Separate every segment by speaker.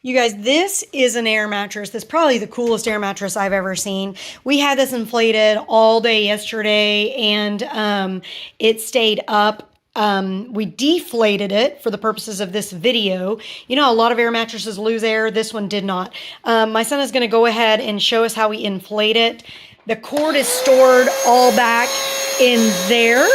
Speaker 1: You guys, this is an air mattress. This is probably the coolest air mattress I've ever seen. We had this inflated all day yesterday, and it stayed up. We deflated it for the purposes of this video. You know, a lot of air mattresses lose air. This one did not. My son is going to go ahead and show us how we inflate it. The cord is stored all back in there,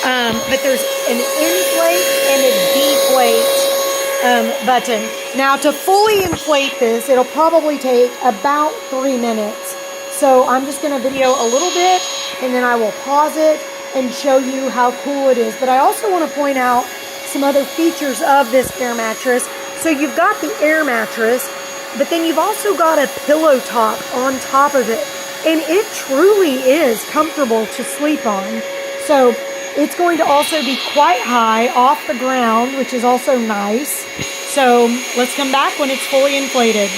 Speaker 1: but there's an inflate and a deflate button. Now, to fully inflate this, it'll probably take about 3 minutes. So I'm just going to video a little bit, and then I will pause it and show you how cool it is. But I also want to point out some other features of this air mattress. So you've got the air mattress, but then you've also got a pillow top on top of it. And it truly is comfortable to sleep on. So it's going to also be quite high off the ground, which is also nice. So let's come back when it's fully inflated.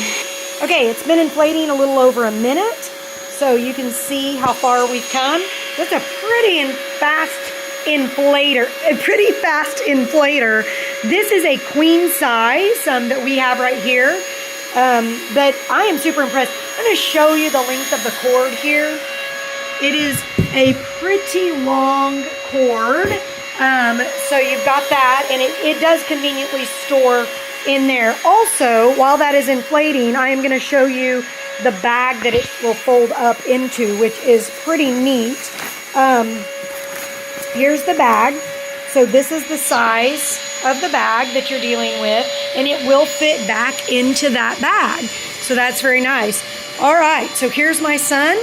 Speaker 1: Okay, it's been inflating a little over a minute. So you can see how far we've come. That's a pretty fast inflator. This is a queen size that we have right here. But I am super impressed. I'm going to show you the length of the cord here. It is a pretty long cord. So you've got that, and it does conveniently store in there. Also, while that is inflating, I am going to show you the bag that it will fold up into, which is pretty neat. Here's the bag. So this is the size of the bag that you're dealing with, and it will fit back into that bag. So that's very nice. All right, so here's my son,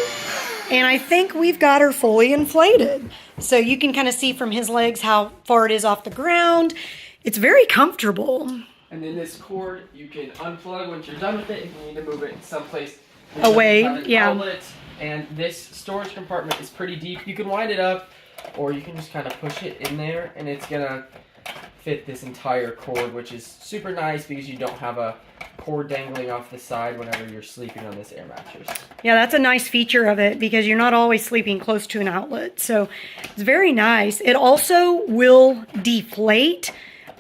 Speaker 1: and I think we've got her fully inflated. So you can kind of see from his legs how far it is off the ground. It's very comfortable.
Speaker 2: And then this cord, you can unplug once you're done with it if you need to move it someplace
Speaker 1: away. Yeah.
Speaker 2: Outlet. And this storage compartment is pretty deep. You can wind it up, or you can just kind of push it in there, and it's gonna fit this entire cord, which is super nice because you don't have a cord dangling off the side whenever you're sleeping on this air mattress.
Speaker 1: Yeah, that's a nice feature of it because you're not always sleeping close to an outlet. So it's very nice. It also will deflate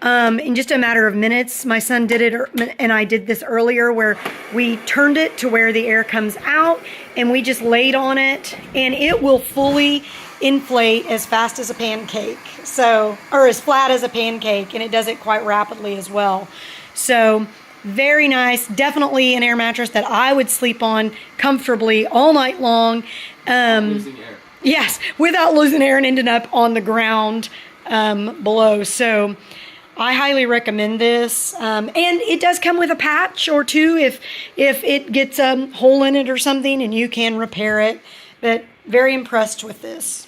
Speaker 1: in just a matter of minutes. My son did it, and I did this earlier, where we turned it to where the air comes out, and we just laid on it, and it will fully inflate as fast as a pancake. So, or as flat as a pancake, and it does it quite rapidly as well. So very nice. Definitely an air mattress that I would sleep on comfortably all night long.
Speaker 2: Losing air.
Speaker 1: Yes, without losing air and ending up on the ground below. So I highly recommend this. And it does come with a patch or two if it gets a hole in it or something, and you can repair it. But very impressed with this.